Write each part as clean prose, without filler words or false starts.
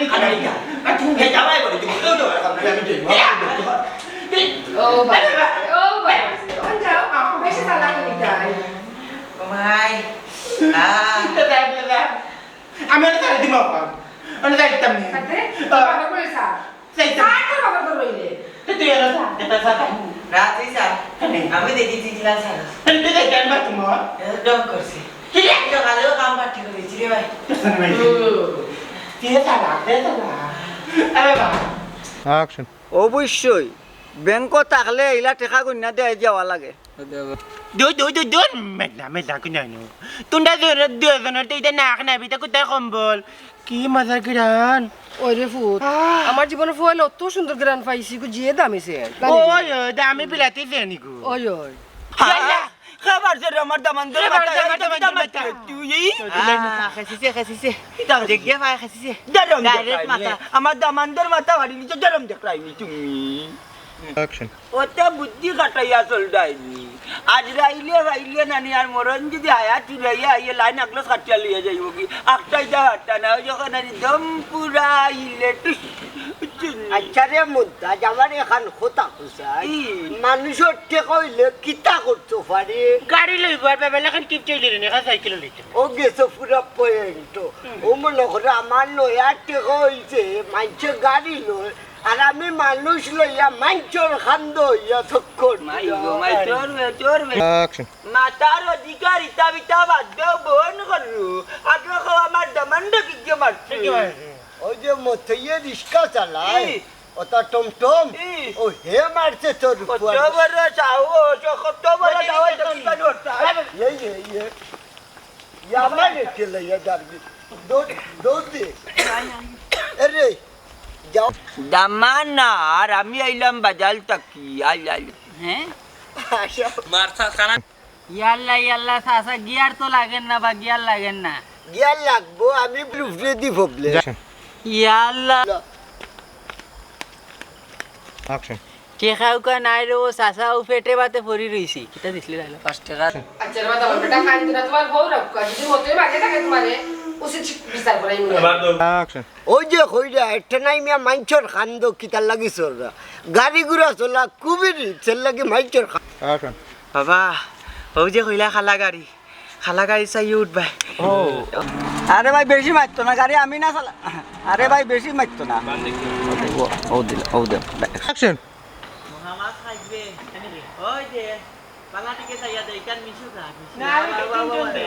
Amerika. Anh nghe cháu ai mà đi đâu rồi còn làm cái chuyện Oh vậy. Anh cháu mấy sẽ làm cái gì trời? Không ai. Amerika di mana? Anda saya temu. Kate? Bapak boleh sah. Saya temu. Saya bapak boleh ini. Itu ya lah. Kita saya. রাতে যা আমি দেখেছি জিলা sir Anda saya jangan bertemu. Dong করছে এটা কালেও কাম পাঠি করেছি রে ভাই Dia salah, dia salah. Apa bang? Action. অবশ্যই ব্যাংক থাকলে এলা টেকা গণ্যা দেয় যাওয়া লাগে Dun, medna kunya no. Tunda dua tidak nak nabi takut tak kombol. Ki masa kiran. ওরে ফুট আমার জীবনে ফুয়াল অত সুন্দর গ্রান পাইছি গো যে দামিছে Oh ya, dami pilati ni ku. ওই ওই খাবার যে আমার দামান্দর মাথা তুই খেসিছে দেখে ভাই খেসিছে ডাইরেক্ট মাথা আমার দামান্দর মাথা বাড়ি নিচে গরম দেখলাইনি তুমি Action. ওটা বুদ্ধি কাটাইয়া চলদাইনি আজ রাইলে নানি আর মরণ যদি আয়া চুলাইয়া আইয়ে লাইন আগলো কাটিয়া লিয়ে যাইব কি একটাই যা আটটা না যখন আর দম পুরা ইলে টুস আচ্ছা রে মুদ্দা আমার এখান কথা কইছাই মানুষের টেকা হইলে কিতা করতে পারে Gari lewat bebel kan kip cili ni kan cycle lewat. ও গেছে পুরা পয়েন্ট ও মনে করে আমার লয়া টেকা হইছে মানছে গাড়ি লয় আর আমি মানুষ লইয়া মাঞ্চর খান্দ হইয়া তখন মাই চোর Action. মাতার অধিকার ইতা বিতা বাদ দেও বন করু আগে আমার দামান্ড কি মারছে ওই যে মতইয়ে রিক্সা চালায় ওটা টমটম ও হে মারছে তোর কত বড় সাহস কত বড় সাহস দোকান ওটা আমার কে লইয়া দাঁড়বি দৌড় দে আরে যাও দামানা আর আমি আইলাম বাজাল তাকি আই হ্যাঁ ইয়াল্লা ইয়াল্লা সাসা গিয়ার তো লাগেন না বা গিয়ার লাগেন না গিয়া লাগবো আমি ব্লুফরে দি ভবলে Action. ইয়াল্লা Action. কেখাও কা নাই রে ও সাসা ও পেটে বাতে পড়ি রইছি কিটা দিছলি লাইলা 5 টাকা আচ্ছা বাবা বেটা খান দিনা তোমার বউ রাখা যদি মতই বাকি থাকে তোমারে উচিত বিচার করাই মনে Action. ওই যে কইরা একটা নাই মিয়া মাঞ্চর খান্দ কিতার লাগি চলরা গাড়ি ঘুরা চলা খুবই রিক্সের লাগি মাঞ্চর Action. বাবা ও যে কইলা খালা গাড়ি চাই উঠবা আরে ভাই বেশি মারতো না গাড়ি আমি না চালা আরে ভাই বেশি মারতো না ও দিল Action. মোহাম্মদ খাইবে ওই যে বালা টিকে চাইয়া দে কান মিশু গা না আমি তিনজন দে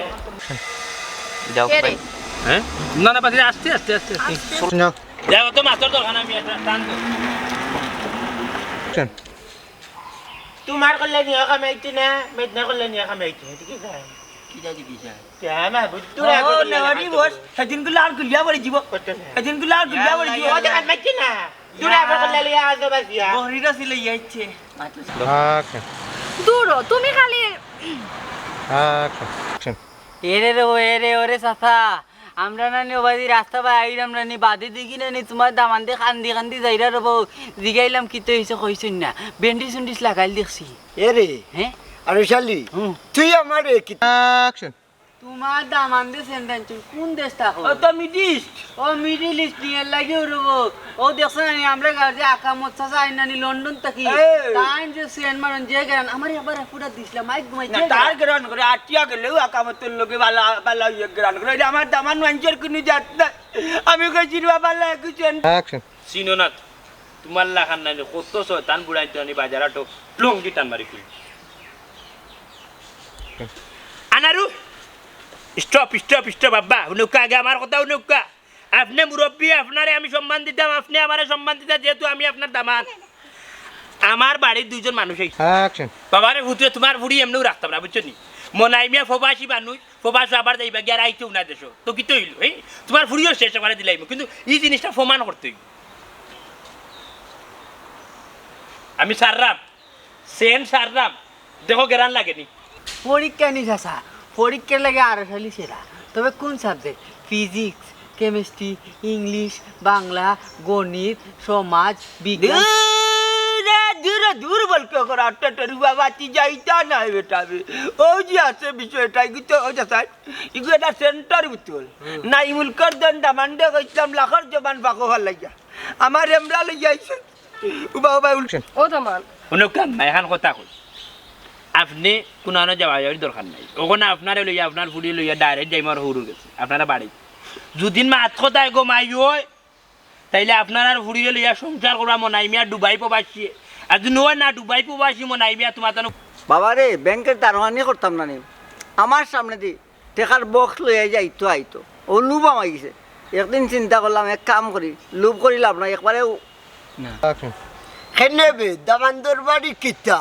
যাও ভাই হ্যাঁ না পাশে আস্তে No. দেখো তো মাছর দোকান আমি একটা টান দো Action. Tumar ko lang niya kami ito na. Medna ko lang niya kami ito. Hindi ka কি যাই দিছা Kaya ma, buto তো na ako ও নেওয়ারি বস সেদিন গুলো আর গুলিয়া পড়ে জীব সেদিন গুলো আর গুলিয়া পড়ে জীব O, di ka may na. Tuna ako ko lang niya ako ba siya? বহরিটা ছিল ইয়াইছে Action. দূর তুমি খালি Action. Action. এরে ওরে সাথা আমরা নানি ওবাদি রাস্তা বাই আইলাম নানি বাদে দেখি নানি তোমার দামান্দে কান্দি যাইরা রব জিগাইলাম কি তো হইছে কইছুন না বেন্ডি সুন্ডিস লাগাইল দেখছি এরে হ্যাঁ আরে শালি তুই আমার কি Action. তোমার দামান্দে সেন্টেন্স কোন দেশ থাকো ও তো মিডল ইস্ট নিয়ে লাগি রব ও দেখছ নানি আমরা গাড়ি আকামত চাচা আইনানি লন্ডন থাকি টাইম যে সেন মারন যে গরান আমার একবার পুরা দিছলাম মাইক ঘুমাই না তার গরান করে আটিয়া গেলেও আকামতের লোকে বালা গরান করে আমার দামান ওয়াঞ্চর কোন জাত না আমি কইছি বাবা লাগু চেন Action. চিনো না তোমার লাখান নাই কত শয়তান বুড়াই তো নি বাজার আটো প্লং দি টান মারি কই আনারু স্টপ বাবা উনুকা আগে আমার কথা উনুকা আপনি মুরব্বী আপনারে আমি সম্মান দিতাম আপনি আমারে সম্মান দিতা যেহেতু আমি আপনার দামান আমার বাড়ির দুইজন মানুষ আইছে Action. বাবারে ভুতুরে তোমার বুড়ি এমনিও রাখতাম না বুঝছো নি মনাই মিয়া ফবাসি মানুষ ফবাস আবার যাইবা গিয়ে আর আইতেও না দেশো তো কি তো হইল এই তোমার বুড়িও শেষ করে দিলাইম কিন্তু এই জিনিসটা প্রমাণ করতে হইব আমি সাররাম দেখো গেরান লাগেনি পরীক্ষা নি চাচা পরীক্ষার লাগে আরো সালি সেরা তবে কোন subject physics chemistry English Bangla গণিত সমাজ বিজ্ঞান দুর্বল কে করে আটটা বাবা তি যাইতা নাই বেটাবে ও যে আছে বিষয়টা কিন্তু ও যে স্যার ইগু এটা সেন্টার বুতল নাইমুল কর দন্ডা মান্ডে কইতাম লাখর জবান বাকো ভাল লাগিয়া আমার এমরা লই যাইছে উবা উবা উল্টে ও দামান অনুকাম এখন কথা কই আপনি কোনো যাওয়া যাওয়ার দরকার নাই ওখানে আপনারা লইয়া আপনার ফুড়ি লইয়া ডাইরেক্ট যাইমার হরু গেছে আপনারা বাড়ি যদি মাত কথায় গো মাই হয় তাইলে আপনার আর ফুড়িয়ে লইয়া সংসার করা মনাই মিয়া ডুবাই প্রবাসী আর যদি নয় না ডুবাই প্রবাসী মনাই মিয়া তোমার তো বাবা রে ব্যাংকের দারোয়ানি করতাম না নি আমার সামনে দি টেকার বক্স লইয়া যাইতো আইতো ও লুব আমায় গেছে একদিন চিন্তা করলাম এক কাম করি লুব করি লাভ না একবারে Action. খেনেবে দামান্দর বাড়ি কিতা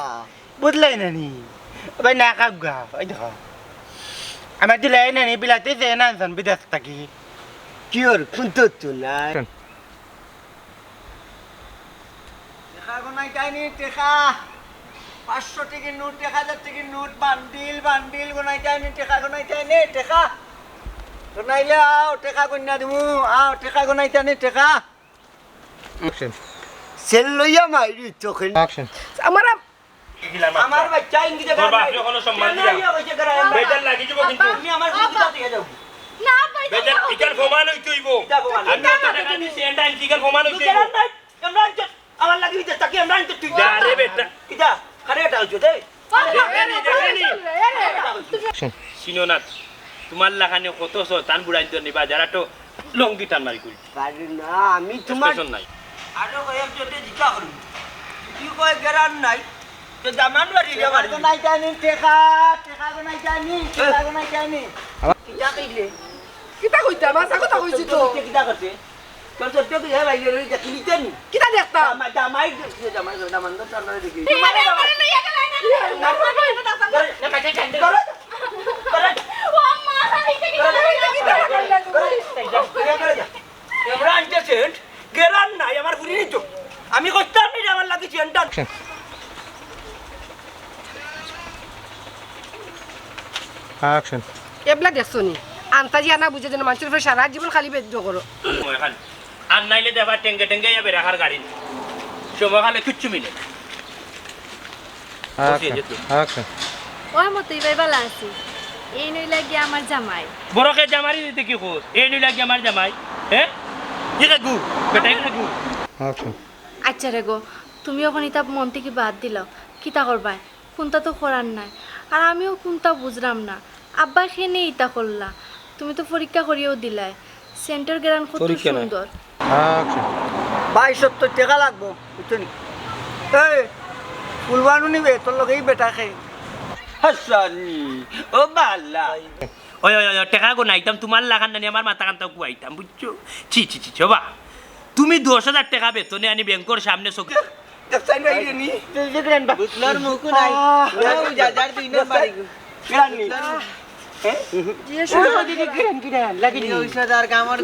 বুঝলাই না নি ভাই না কাগা ওই দেখো আমার দিলাই না নি বিলাতে যে না জান বিদেশ থাকি কিওর খুনতো তো নাই Action. টেকা গোনাই যায়নি টেকা 500 টাকার নোট 1000 টাকার নোট বান্ডিল বান্ডিল গোনাই যায়নি টেকা গোনাই যায়নি টেকা গোনাইলে আও টেকা গন্যা দিমু আও টেকা গোনাই যায়নি টেকা Action. সেল লইয়া মাইরি তোকে Action. আমার আমার বাচ্চা ইংরেজি তোর বাপরে কোনো সম্মান দিলাম। বেজার লাগি যাব কিন্তু আমি আমার সুবিধা দিয়ে দাও না ভাই বেজার ইকাল ফমান হইতে হইব এটা প্রমাণ। আমি তো টাকা দিছি এন্ড আইন ইকাল ফমান হইতে হইব আমার লাগি দিতে তাকে আমরা আনতে তুই যা রে বেটা কিটা খারে এটা হচ্ছে দে Action. সিনোনাথ তোমার লাগানে কত তান বুড়াই তো নিবা যারা তো লঙ্গি টান মারি কই পারি না আমি তোমার স্টেশন নাই আরো কয়েক জনে জিকা করি কি কয় গেরান নাই তো দামান বাড়ি যাবার তো নাই জানি টেকা টেকা গো নাই জানি টেকা গো নাই জানি কিটা কইলে কিতা কইতা মাসা কথা কইছি তো কিটা করতে তোর সত্য কি হে ভাই রে দেখি নিতেন কিতা দেখতা দামাই দামাই দামান তো টানা দেখি আরে লইয়া গেল না না কাছে চান্দে করো ও মা কিতা করলা তুমি এমরা আনতে সেন্ট গেরান নাই আমার পুরি নিতো আমি কইতাম নি আমার লাগি চেনটা Action. Action. এবলা দেখছো নি আন্তাজি আনা বুঝে যেন মানুষের ফের সারা জীবন খালি বেদ্য করো এখান আর নাইলে দেবা টেঙ্গে টেঙ্গে যাবে রাখার গাড়ি সময় খালে কিচ্ছু মিলে না। Action. Action. ওই মতোই ভাই ভালো আছি এই নই লাগি আমার জামাই বড়কে জামারি দিতে কি খোঁজ এই নিলা কি আমার জামাই হ্যাঁ এটা গু বেটা এটা গু Action. আচ্ছা রে গো তুমি ওখানে তা মন থেকে বাদ দিলাও কিতা করবাই কোনটা তো করার নাই আর আমিও কোনটা বুঝলাম না আব্বা খেনে ইতা করলা তুমি তো পরীক্ষা করিয়েও দিলাই সেন্টার গ্রান কত সুন্দর Action. 2270 টাকা লাগবো বুঝছেন এই ফুলবানু নিবে তোর লগেই বেটা খাই হাসানি ও বাল্লা ওই ওই ওই টাকা গো নাইতাম তোমার লাগান নানি আমার মাথা কান্তা কুয়াইতাম বুঝছো ছি ছি ছি ছোবা তুমি 10,000 টাকা বেতনে আনি ব্যাংকের সামনে চোখে দেখছেন ভাই নি বুতলার মুখ নাই যার দুই না মারি গরানি জিয়ে শুরু দিদি গিরান গিরান লাগি নি আর কামর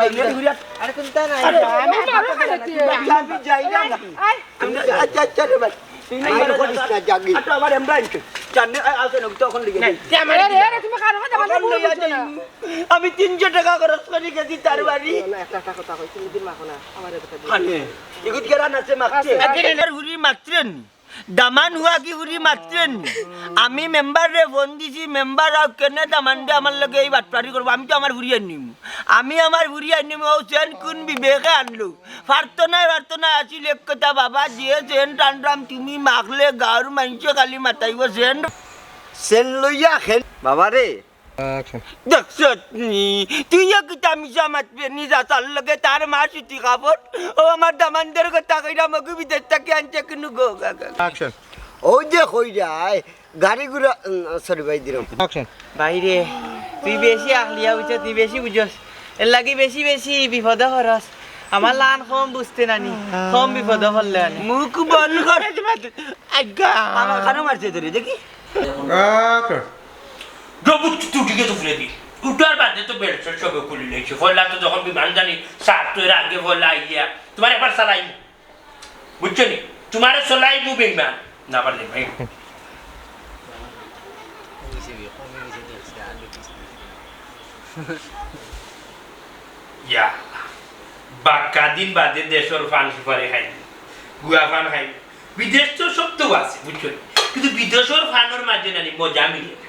আরে কোনটা নাই আমি যাই না আচ্ছা আচ্ছা রে ভাই আমার করিস না জাগি আটা আমার এমব্রাইন্ট জানে আসেন তখন লিখে আরে তুমি কারো কথা বলছো না আমি 300 টাকা খরচ করি গেছি তার বাড়ি একটা কথা কই তুমি দিন মাখো না আমার কথা মানে এগুত গেরান আছে মারছে এর হুরি মারছেন দামান হুয়া কি হুরি মারছেন আমি মেম্বার রে ফোন দিছি মেম্বার আর কেনে দামান দে আমার লগে এই বাটপারি করব আমি তো আমার হুরি আনিম আমি আমার হুরি আনিম ও সেন কোন বিবেকে আনলো পারতো না আসিল এক কথা বাবা যে সেন টানরাম তুমি মাখলে গাঁর মানুষ খালি মাতাইব সেন লইয়া খেল বাবা রে Action. দেখছত নি তুই কিতা মিশা মাতবে নি যাতার লগে তার মা সুতি কাপড় ও আমার দামানদের কথা কইরা মগু বিদেশ থেকে আনছে কিনু গো Action. ও যে কই যায় গাড়ি গুড়া সরি ভাই দিলাম Action. বাইরে তুই বেশি আখলিয়া বুঝছ তুই বেশি বুঝস এর লাগি বেশি বেশি বিপদ হরস আমার লান কম বুঝতে নানি কম বিপদ হলে আনি মুখ বন্ধ করে আজ্ঞা আমার খানো মারছে তোরে দেখি Action. জবুক তুটিকে তো ফেলে দি উঠার বাদে তো বেড সেট সবে খুলে লেছে ফলা তো যখন বিমান জানি সাত তো এর আগে ফলা আইয়া তোমার একবার চালাই বুঝছো নি তোমার চলাই মু বেমান না পারলে ভাই ইয়া বাক্কা দিন বাদে দেশর ফান সুপারি খাই গুয়া ফান খাই বিদেশ তো সব তো আছে বুঝছো কিন্তু বিদেশের ফানোর মাঝে নানি মজা মিলে না।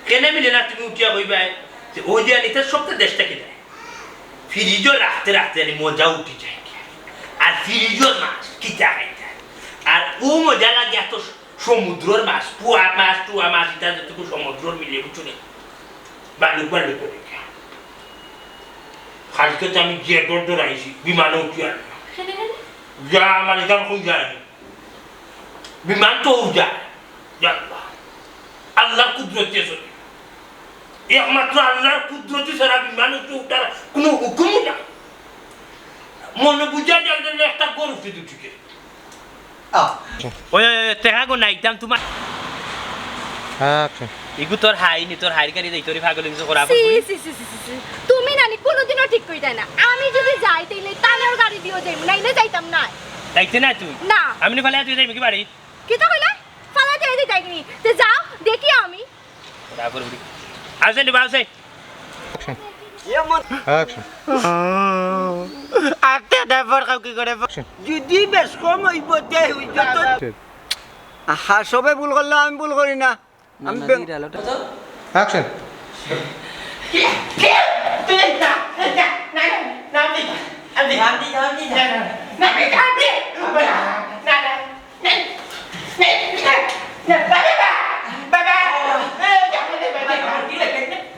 কেন মিলে না তুমি উঠিয়া কইবা যে ওই যে আনিতে সবটা দেশটাকে যায় ফ্রিজও রাখতে রাখতে আনি মজা উঠে যায় আর ফ্রিজের মাছ কিতা খাইতে আর ও মজা লাগে এত সমুদ্রের মাছ পুয়া মাছ টুয়া মাছ এটা যতটুকু সমুদ্রের মিলে বুঝছো না বালু বালু করে কালকে তো আমি যে দর আইছি বিমানে উঠি আর যা আমার এখান কই যায় বিমান তো যায় জানবা আল্লাহ কুদরতি আছে একমাত্র আল্লাহর কুদরতি ছাড়া বিমান উঠার কোনো হুকুম না মনে বুঝা যায় যে একটা গরু ফিদু ঠিক ওই তেহা গো নাই দাম তোমার Action. ইগু তোর হাই নি তোর হাইর গাড়ি দেই তোর পাগল কিছু করা সি সি সি সি সি তুমি নানি কোনোদিনও ঠিক কই দেয় না আমি যদি যাই তাইলে তালের গাড়ি দিও যাইম নাইলে যাইতাম না যাইতে না তুই না আমি নি ফেলে তুই যাইবি কি বাড়ি কি তো কইলা ফালা যাই দি যাইনি তে যাও দেখি আমি তারপর উড়ি আসেন নি বাসে Action. একটা ড্রাইভার কাউকে করে যদি বেশ কম হইব তে হইব তো আহা সবে ভুল করলে আমি ভুল করি না আমি Action. না